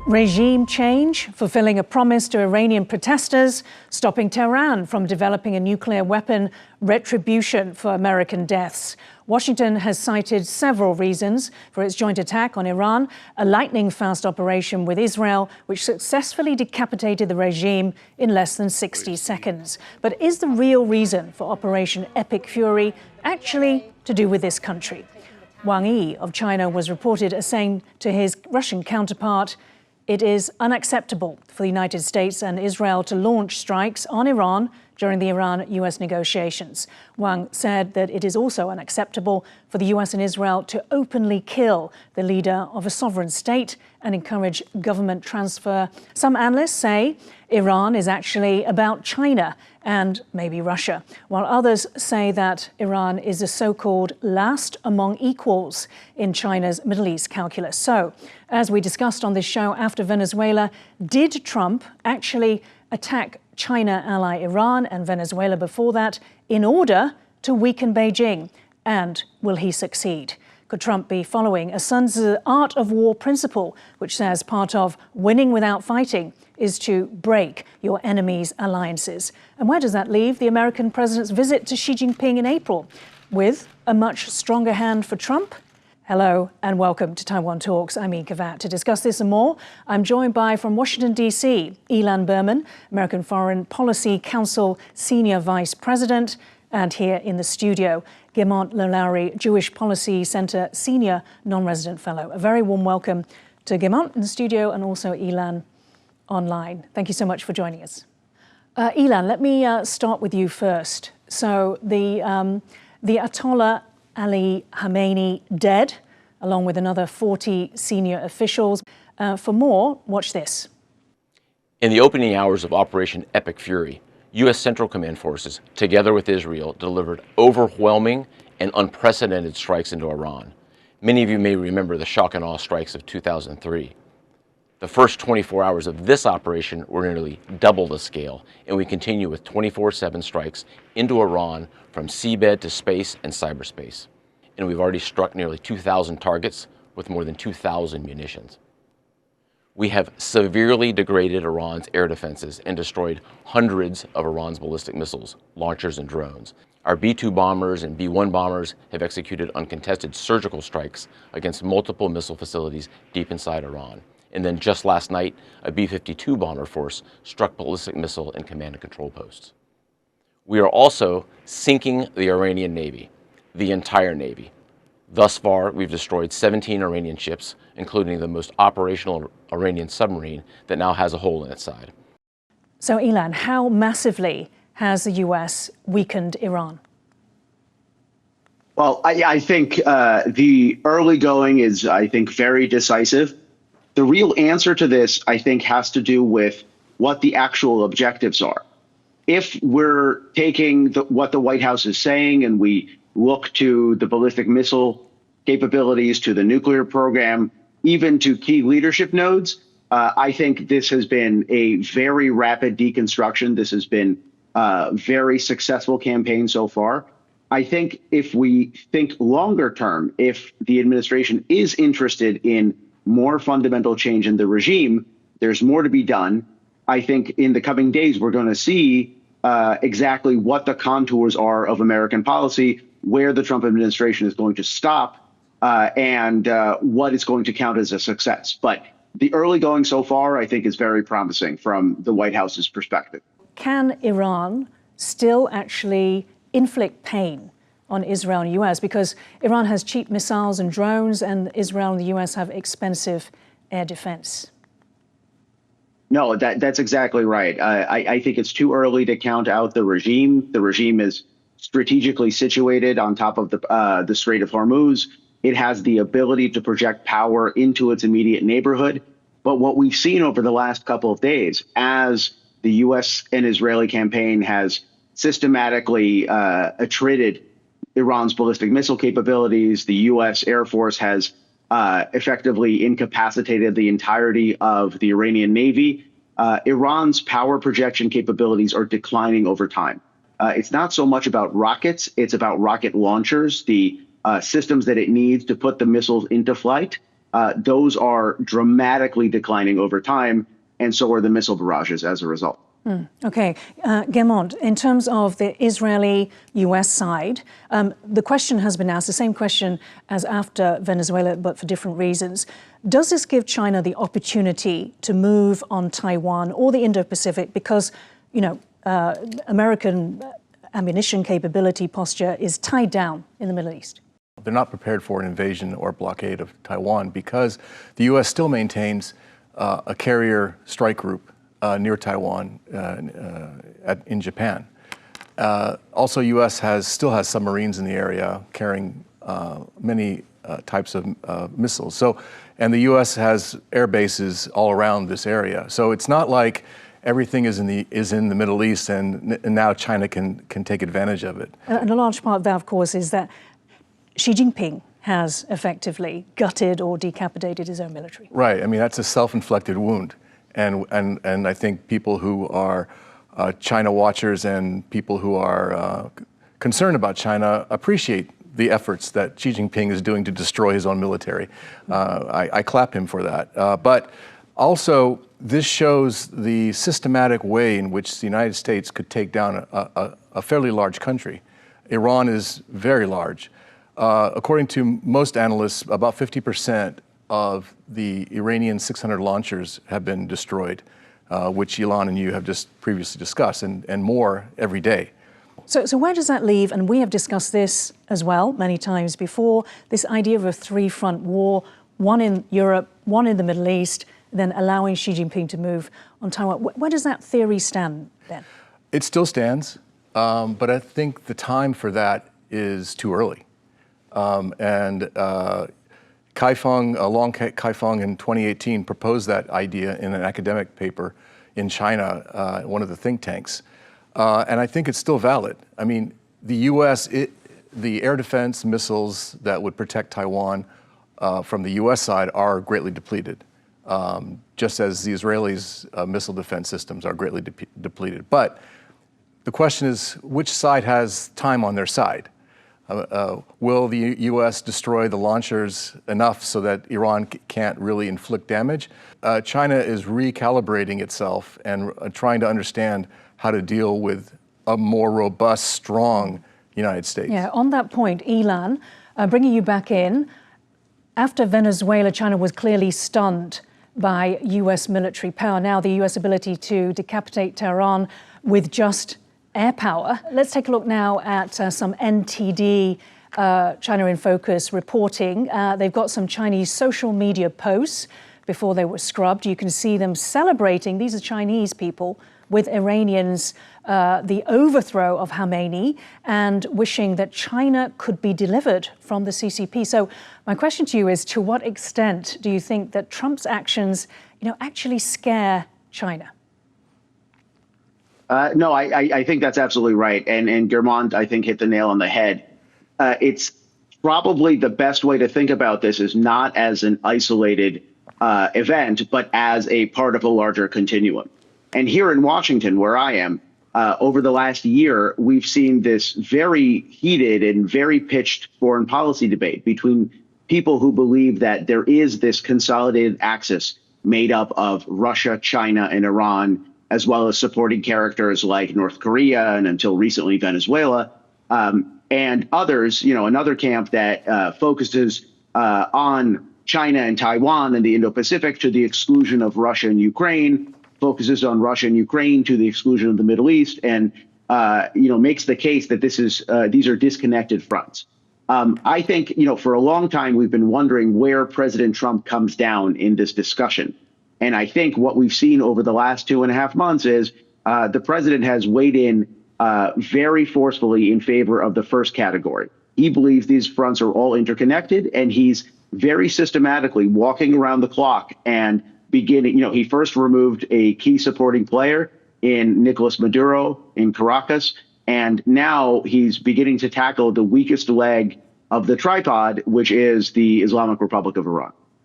Regime change, fulfilling a promise to Iranian protesters, stopping Tehran from developing a nuclear weapon, retribution for American deaths. Washington has cited several reasons for its joint attack on Iran, a lightning-fast operation with Israel, which successfully decapitated the regime in less than 60 seconds. But is the real reason for Operation Epic Fury actually to do with this country? Wang Yi of China was reported as saying to his Russian counterpart, "It is unacceptable for the United States and Israel to launch strikes on Iran during the Iran-US negotiations." Wang said that it is also unacceptable for the US and Israel to openly kill the leader of a sovereign state and encourage government transfer. Some analysts say Iran is actually about China and maybe Russia, while others say that Iran is a so-called last among equals in China's Middle East calculus. So, as we discussed on this show after Venezuela, did Trump actually attack China ally Iran and Venezuela before that in order to weaken Beijing? And will he succeed? Could Trump be following a Sun Tzu art of war principle, which says part of winning without fighting is to break your enemy's alliances? And where does that leave the American president's visit to Xi Jinping in April? With a much stronger hand for Trump? Hello and welcome to Taiwan Talks. I'm Ika Vat. To discuss this and more, I'm joined by, from Washington, D.C., Ilan Berman, American Foreign Policy Council Senior Vice President, and here in the studio, Guimont Lolari, Jewish Policy Center Senior Non-Resident Fellow. A very warm welcome to Guimont in the studio and also Ilan online. Thank you so much for joining us. Ilan, let me start with you first. So the Ayatollah Ali Khamenei dead, along with another 40 senior officials. For more, watch this. In the opening hours of Operation Epic Fury, U.S. Central Command forces, together with Israel, delivered overwhelming and unprecedented strikes into Iran. Many of you may remember the shock and awe strikes of 2003. The first 24 hours of this operation were nearly double the scale, and we continue with 24/7 strikes into Iran from seabed to space and cyberspace. And we've already struck nearly 2,000 targets with more than 2,000 munitions. We have severely degraded Iran's air defenses and destroyed hundreds of Iran's ballistic missiles, launchers, and drones. Our B-2 bombers and B-1 bombers have executed uncontested surgical strikes against multiple missile facilities deep inside Iran. And then just last night, a B-52 bomber force struck ballistic missile and command and control posts. We are also sinking the Iranian Navy, the entire Navy. Thus far, we've destroyed 17 Iranian ships, including the most operational Iranian submarine that now has a hole in its side. So, Ilan, how massively has the U.S. weakened Iran? Well, I think the early going is, I think, very decisive. The real answer to this, I think, has to do with what the actual objectives are. If we're taking what the White House is saying and we look to the ballistic missile capabilities, to the nuclear program, even to key leadership nodes, I think this has been a very rapid deconstruction. This has been a very successful campaign so far. I think if we think longer term, if the administration is interested in more fundamental change in the regime, there's more to be done. I think in the coming days, we're going to see exactly what the contours are of American policy, where the Trump administration is going to stop, and what is going to count as a success. But the early going so far, I think, is very promising from the White House's perspective. Can Iran still actually inflict pain on Israel and the U.S.? Because Iran has cheap missiles and drones, and Israel and the U.S. have expensive air defense. No, that's exactly right. I think it's too early to count out the regime. The regime is strategically situated on top of the Strait of Hormuz. It has the ability to project power into its immediate neighborhood. But what we've seen over the last couple of days, as the U.S. and Israeli campaign has systematically attrited Iran's ballistic missile capabilities, the U.S. Air Force has effectively incapacitated the entirety of the Iranian Navy. Iran's power projection capabilities are declining over time. It's not so much about rockets, it's about rocket launchers, the systems that it needs to put the missiles into flight. those are dramatically declining over time, and so are the missile barrages as a result. Okay. Guillemot, in terms of the Israeli-US side, the question has been asked, the same question as after Venezuela, but for different reasons. Does this give China the opportunity to move on Taiwan or the Indo-Pacific? Because, American ammunition capability posture is tied down in the Middle East. They're not prepared for an invasion or blockade of Taiwan because the U.S. still maintains a carrier strike group near Taiwan in Japan. Also, U.S. still has submarines in the area carrying many types of missiles. So, and the U.S. has air bases all around this area. So it's not like everything is in the Middle East and now China can take advantage of it. And a large part of that, of course, is that Xi Jinping has effectively gutted or decapitated his own military. Right. I mean, that's a self-inflicted wound. And I think people who are China watchers and people who are concerned about China appreciate the efforts that Xi Jinping is doing to destroy his own military. I clap him for that. But also, this shows the systematic way in which the United States could take down a fairly large country. Iran is very large. According to most analysts, about 50% of the Iranian 600 launchers have been destroyed, which Elon and you have just previously discussed, and more every day. So where does that leave? And we have discussed this as well many times before, this idea of a three-front war, one in Europe, one in the Middle East, then allowing Xi Jinping to move on Taiwan. Where does that theory stand then? It still stands, but I think the time for that is too early. Long Kaifeng in 2018 proposed that idea in an academic paper in China, one of the think tanks. And I think it's still valid. I mean, the U.S., the air defense missiles that would protect Taiwan from the U.S. side are greatly depleted, just as the Israelis' missile defense systems are greatly depleted. But the question is, which side has time on their side? Will the U.S. destroy the launchers enough so that Iran can't really inflict damage? China is recalibrating itself and trying to understand how to deal with a more robust, strong United States. Yeah, on that point, Elon, bringing you back in, after Venezuela, China was clearly stunned by U.S. military power. Now the U.S. ability to decapitate Tehran with just air power. Let's take a look now at some NTD, China in Focus reporting. They've got some Chinese social media posts before they were scrubbed. You can see them celebrating, these are Chinese people, with Iranians, the overthrow of Khamenei and wishing that China could be delivered from the CCP. So my question to you is, to what extent do you think that Trump's actions, actually scare China? No, I think that's absolutely right. And Guillemot, I think, hit the nail on the head. It's probably the best way to think about this is not as an isolated event, but as a part of a larger continuum. And here in Washington, where I am, over the last year, we've seen this very heated and very pitched foreign policy debate between people who believe that there is this consolidated axis made up of Russia, China, and Iran, as well as supporting characters like North Korea and until recently Venezuela, and others, another camp that focuses on China and Taiwan and the Indo-Pacific to the exclusion of Russia and Ukraine, focuses on Russia and Ukraine to the exclusion of the Middle East, and makes the case that these are disconnected fronts. I think, for a long time, we've been wondering where President Trump comes down in this discussion. And I think what we've seen over the last 2.5 months is the president has weighed in very forcefully in favor of the first category. He believes these fronts are all interconnected, and he's very systematically walking around the clock and beginning, he first removed a key supporting player in Nicolas Maduro in Caracas, and now he's beginning to tackle the weakest leg of the tripod, which is the Islamic Republic of Iran.